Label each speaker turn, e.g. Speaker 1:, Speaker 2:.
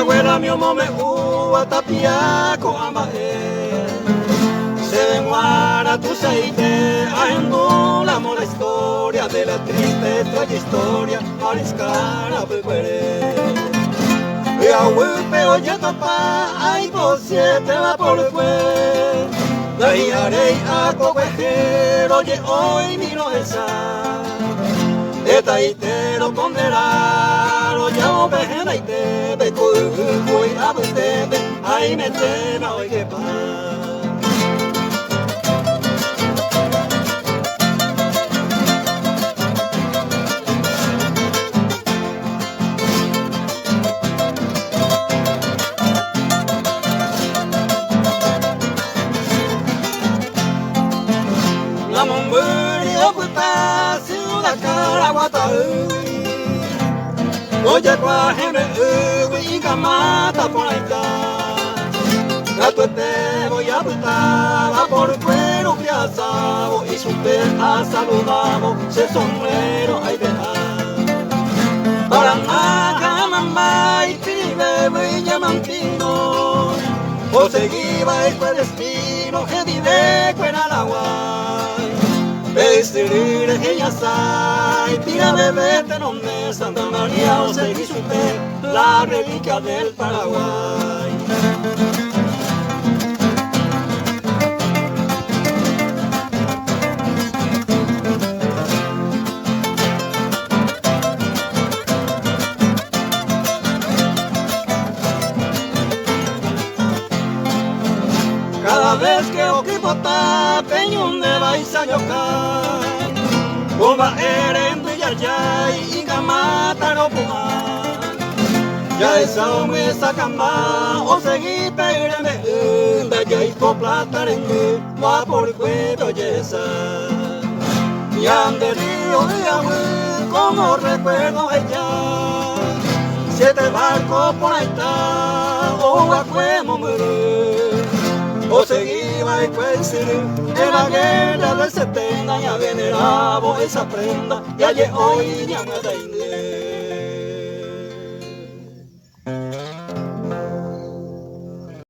Speaker 1: abuela mi me tapiaco amae. Se demuara tu seite, aendulamos la historia de la triste trayectoria, mariscara pecuere. Y a huepe oye tapa, ay por siete va por fue. De ahí haré a coquejero, oye hoy miro esa. De taitero ponderaro, ya o vejena y te ve cuy a vete, ay me tema hoy que pa. La monguería puta ciudad caraguata oye cuajeme y camata por ahí está gato te voy a puta va por cuero piazao y su perra saludamos se sombrero hay dejar para nada mamá y pibe y llamantino o seguiba el destino que vive cuera la agua. Vestir ella sai, tira bebé te nombre Santa María o seguí su fe, la reliquia del Paraguay. Cada vez que oquipota peñón de baisa yokai Bomba eren de yayay y gamata no puma Ya esa hombre esa camba o seguí peireme Da ya y plata rengue va por cueto yesa Y ande río de agua como recuerdo ella 7 barcos por ahí está o acuemo muere o seguía y cuesir en la guerra del 70 ya veneraba esa prenda y ayer hoy ya me